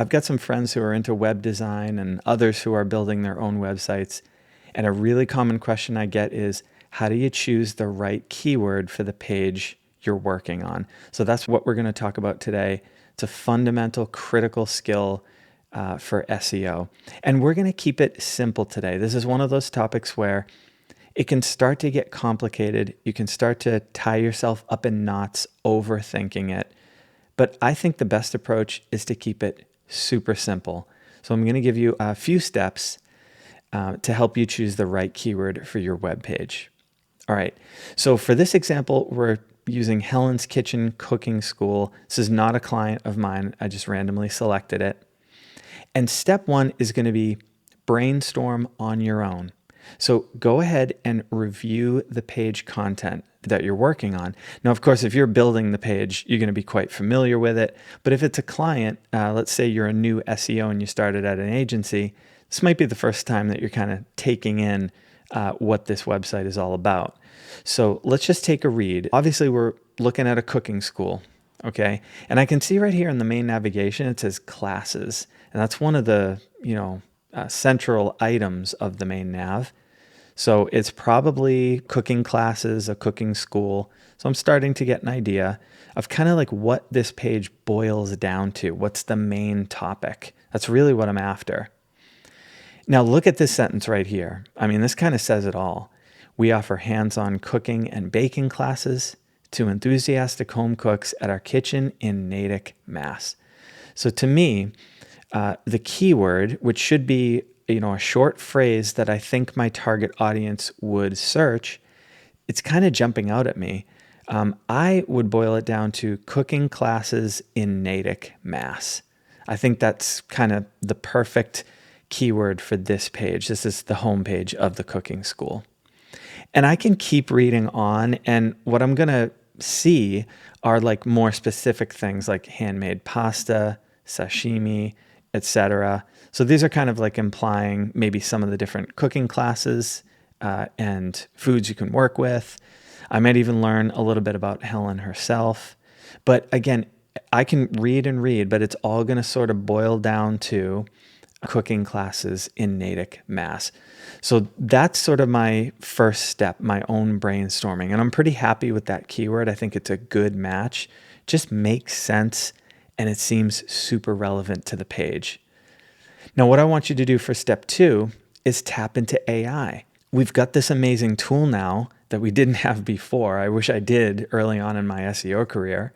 I've got some friends who are into web design and others who are building their own websites. And a really common question I get is, how do you choose the right keyword for the page you're working on? So that's what we're going to talk about today. It's a fundamental, critical skill for SEO. And we're going to keep it simple today. This is one of those topics where it can start to get complicated. You can start to tie yourself up in knots overthinking it. But I think the best approach is to keep it super simple. So I'm going to give you a few steps to help you choose the right keyword for your web page. All right. So for this example, we're using Helen's Kitchen Cooking School. This is not a client of mine. I just randomly selected it. And step one is going to be brainstorm on your own. So go ahead and review the page content that you're working on. Now, of course, if you're building the page, you're going to be quite familiar with it. But if it's a client, let's say you're a new SEO and you started at an agency, this might be the first time that you're kind of taking in what this website is all about. So let's just take a read. Obviously, we're looking at a cooking school, okay? And I can see right here in the main navigation, it says classes. And that's one of the, central items of the main nav. So it's probably cooking classes, a cooking school. So I'm starting to get an idea of kind of like what this page boils down to. What's the main topic? That's really what I'm after. Now look at this sentence right here. I mean, this kind of says it all. We offer hands-on cooking and baking classes to enthusiastic home cooks at our kitchen in Natick, Mass. So to me, the keyword, which should be a short phrase that I think my target audience would search, it's kind of jumping out at me. I would boil it down to cooking classes in Natick, Mass. I think that's kind of the perfect keyword for this page. This is the homepage of the cooking school. And I can keep reading on, and what I'm going to see are like more specific things like handmade pasta, sashimi, etc. So these are kind of like implying maybe some of the different cooking classes and foods you can work with. I might even learn a little bit about Helen herself. But again, I can read and read, but it's all going to sort of boil down to cooking classes in Natick, Mass. So that's sort of my first step, my own brainstorming. And I'm pretty happy with that keyword. I think it's a good match. Just makes sense. And it seems super relevant to the page. Now, what I want you to do for step two is tap into AI. We've got this amazing tool now that we didn't have before. I wish I did early on in my SEO career.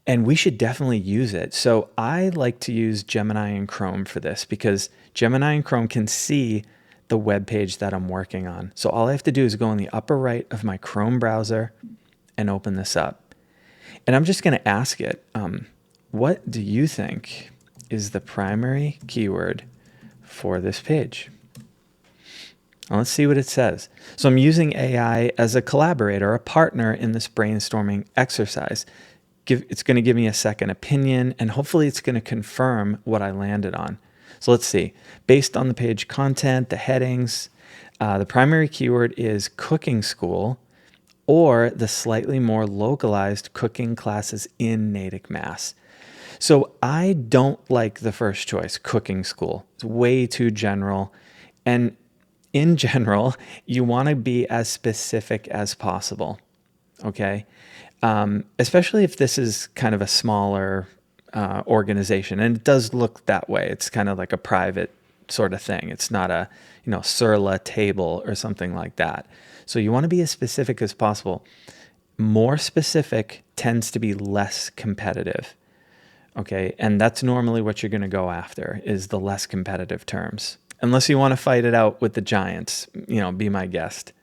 And we should definitely use it. So I like to use Gemini and Chrome for this because Gemini and Chrome can see the web page that I'm working on. So all I have to do is go in the upper right of my Chrome browser and open this up. And I'm just going to ask it, what do you think is the primary keyword for this page? Now let's see what it says. So I'm using AI as a collaborator, a partner in this brainstorming exercise. It's going to give me a second opinion, and hopefully it's going to confirm what I landed on. So let's see. Based on the page content, the headings, the primary keyword is cooking school or the slightly more localized cooking classes in Natick, Mass. So I don't like the first choice, cooking school. It's way too general. And in general, you want to be as specific as possible, okay? Especially if this is kind of a smaller organization. And it does look that way. It's kind of like a private sort of thing. It's not a, Surla table or something like that. So you want to be as specific as possible. More specific tends to be less competitive. Okay, and that's normally what you're going to go after is the less competitive terms. Unless you want to fight it out with the giants, be my guest.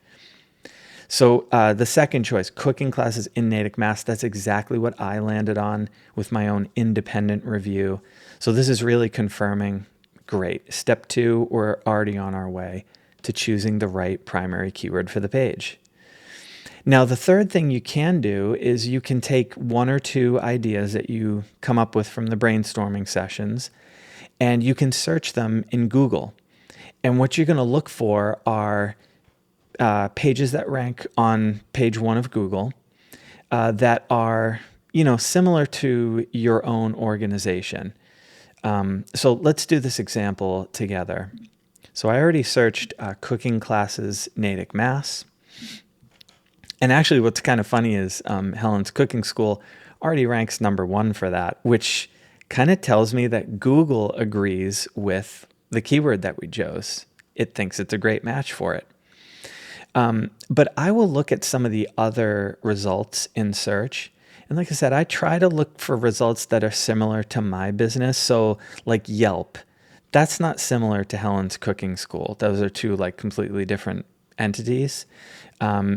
So the second choice, cooking classes in Natick, Mass, that's exactly what I landed on with my own independent review. So this is really confirming, great. Step two, we're already on our way to choosing the right primary keyword for the page. Now, the third thing you can do is you can take one or two ideas that you come up with from the brainstorming sessions, and you can search them in Google. And what you're going to look for are pages that rank on page one of Google that are, similar to your own organization. So let's do this example together. So I already searched cooking classes Natick, Mass. And actually, what's kind of funny is Helen's Cooking School already ranks #1 for that, which kind of tells me that Google agrees with the keyword that we chose. It thinks it's a great match for it. But I will look at some of the other results in search. And like I said, I try to look for results that are similar to my business. So like Yelp, that's not similar to Helen's Cooking School. Those are two like completely different entities.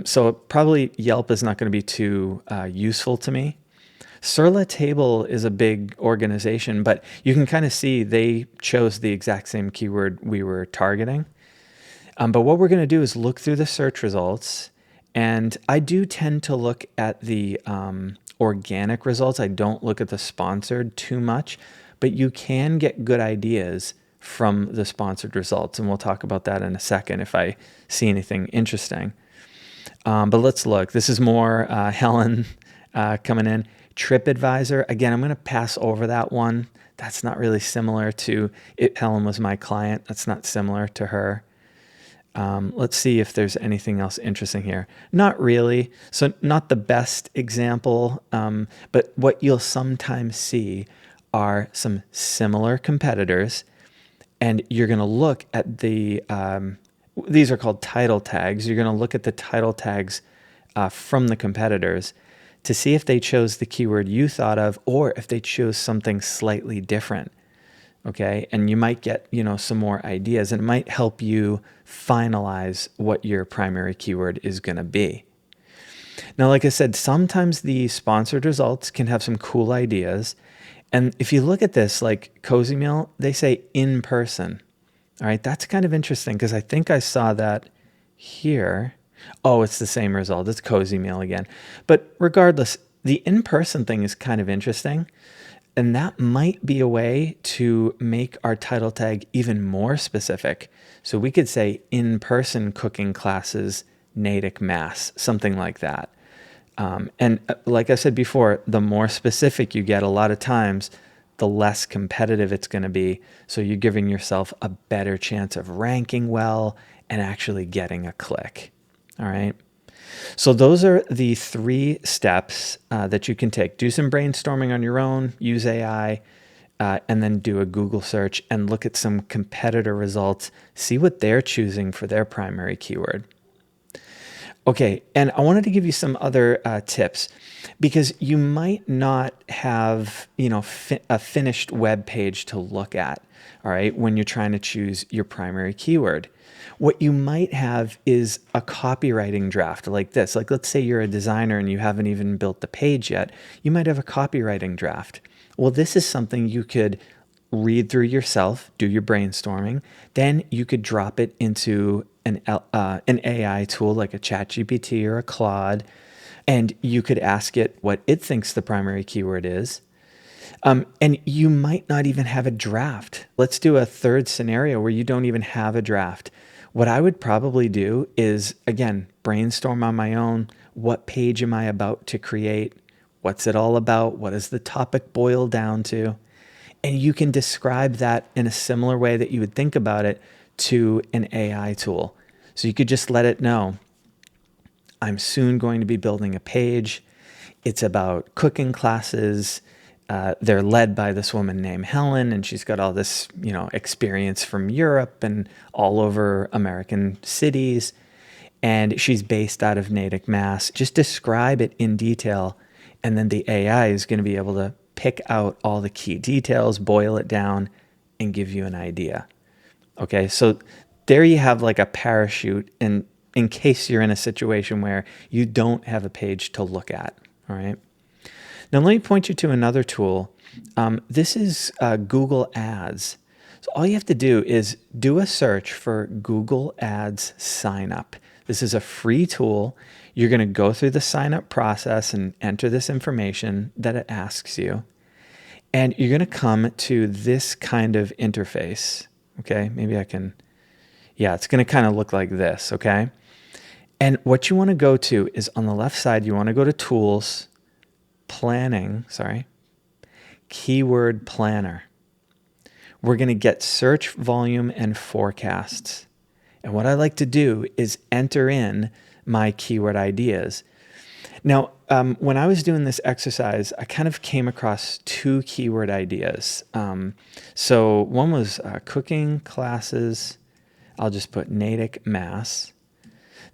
So probably Yelp is not going to be too useful to me. Surla Table is a big organization, but you can kind of see they chose the exact same keyword we were targeting. But what we're going to do is look through the search results. And I do tend to look at the organic results. I don't look at the sponsored too much, but you can get good ideas from the sponsored results. And we'll talk about that in a second if I see anything interesting. But let's look. This is more Helen coming in. TripAdvisor. Again, I'm going to pass over that one. That's not really similar to it. Helen was my client. That's not similar to her. Let's see if there's anything else interesting here. Not really. So not the best example, but what you'll sometimes see are some similar competitors, and you're going to look at the, these are called title tags. You're going to look at the title tags from the competitors to see if they chose the keyword you thought of or if they chose something slightly different. Okay, and you might get, some more ideas, and it might help you finalize what your primary keyword is going to be. Now, like I said, sometimes the sponsored results can have some cool ideas. And if you look at this, like Cozy Meal, they say in person. All right, that's kind of interesting because I think I saw that here. Oh, it's the same result. It's Cozy Meal again. But regardless, the in-person thing is kind of interesting. And that might be a way to make our title tag even more specific. So we could say in-person cooking classes, Natick, Mass, something like that. And like I said before, the more specific you get a lot of times, the less competitive it's going to be. So you're giving yourself a better chance of ranking well and actually getting a click. All right. So those are the 3 steps that you can take. Do some brainstorming on your own, use AI, and then do a Google search and look at some competitor results, see what they're choosing for their primary keyword. Okay, and I wanted to give you some other tips because you might not have, a finished web page to look at, all right, when you're trying to choose your primary keyword. What you might have is a copywriting draft like this. Like, let's say you're a designer and you haven't even built the page yet. You might have a copywriting draft. Well, this is something you could read through yourself, do your brainstorming. Then you could drop it into an AI tool like a ChatGPT or a Claude, and you could ask it what it thinks the primary keyword is. And you might not even have a draft. Let's do a third scenario where you don't even have a draft. What I would probably do is, again, brainstorm on my own. What page am I about to create? What's it all about? What does the topic boil down to? And you can describe that in a similar way that you would think about it to an AI tool. So you could just let it know, I'm soon going to be building a page. It's about cooking classes. They're led by this woman named Helen, and she's got all this, experience from Europe and all over American cities. And she's based out of Natick, Mass. Just describe it in detail, and then the AI is going to be able to pick out all the key details, boil it down, and give you an idea. Okay, so there you have like a parachute in case you're in a situation where you don't have a page to look at, all right? Now, let me point you to another tool. This is Google Ads. So all you have to do is do a search for Google Ads sign up. This is a free tool. You're going to go through the sign up process and enter this information that it asks you. And you're going to come to this kind of interface. Okay, maybe I can, it's going to kind of look like this, okay? And what you want to go to is on the left side, you want to go to Tools, Planning, Keyword Planner. we're going to get search volume and forecasts. And what I like to do is enter in my keyword ideas. Now, when I was doing this exercise, I kind of came across two keyword ideas. So one was cooking classes. I'll just put Natick, Mass.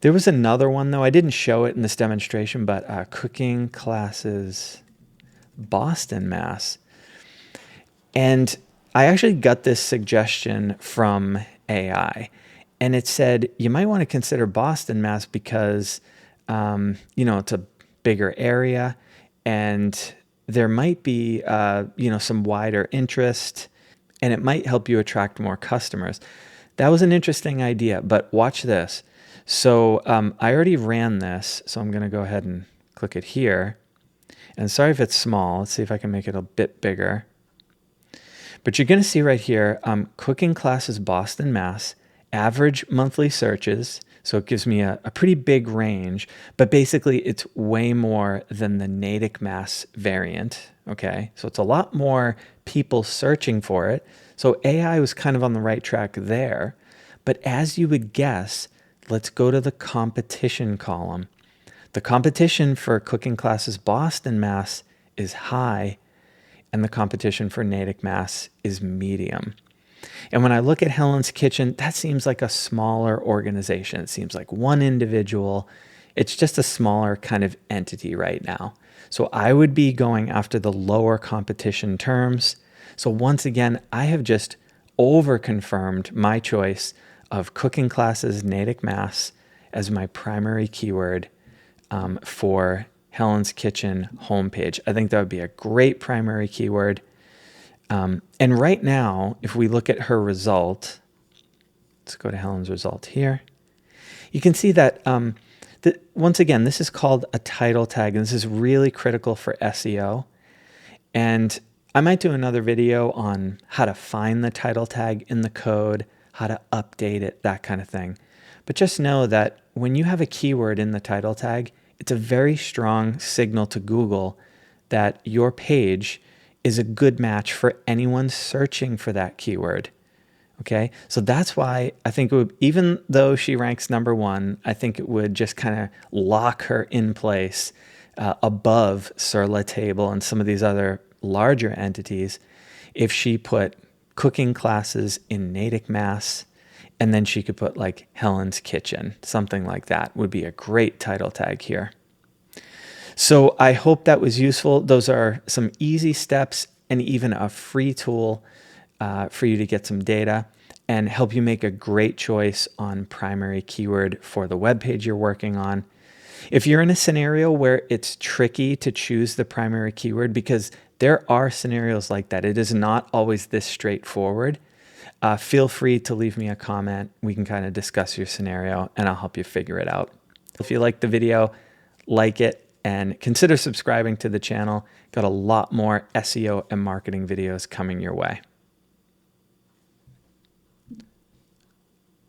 There was another one, though. I didn't show it in this demonstration, but cooking classes, Boston, Mass. And I actually got this suggestion from AI. And it said, you might want to consider Boston, Mass. Because, it's a bigger area and there might be, some wider interest and it might help you attract more customers. That was an interesting idea, but watch this. So I already ran this, so I'm going to go ahead and click it here. And sorry if it's small. Let's see if I can make it a bit bigger. But you're going to see right here, cooking classes Boston, Mass, average monthly searches. So it gives me a pretty big range, but basically it's way more than the Natick, Mass variant. Okay, so it's a lot more people searching for it. So AI was kind of on the right track there. But as you would guess, let's go to the competition column. The competition for cooking classes Boston, Mass is high, and the competition for Natick, Mass is medium. And when I look at Helen's Kitchen, that seems like a smaller organization. It seems like one individual. It's just a smaller kind of entity right now. So I would be going after the lower competition terms. So once again, I have just over-confirmed my choice of cooking classes Natick, Mass as my primary keyword for Helen's Kitchen homepage. I think that would be a great primary keyword. And right now, if we look at her result, let's go to Helen's result here. You can see that, once again, this is called a title tag, and this is really critical for SEO. And I might do another video on how to find the title tag in the code, how to update it, that kind of thing. But just know that when you have a keyword in the title tag, it's a very strong signal to Google that your page is a good match for anyone searching for that keyword. Okay, so that's why I think it would, even though she ranks number one, I think it would just kind of lock her in place above Sur La Table and some of these other larger entities if she put cooking classes in Natick, Mass, and then she could put like Helen's Kitchen, something like that would be a great title tag here. So I hope that was useful. Those are some easy steps and even a free tool for you to get some data and help you make a great choice on primary keyword for the web page you're working on. If you're in a scenario where it's tricky to choose the primary keyword, because there are scenarios like that, it is not always this straightforward, feel free to leave me a comment. We can kind of discuss your scenario and I'll help you figure it out. If you liked the video, like it, and consider subscribing to the channel. Got a lot more SEO and marketing videos coming your way.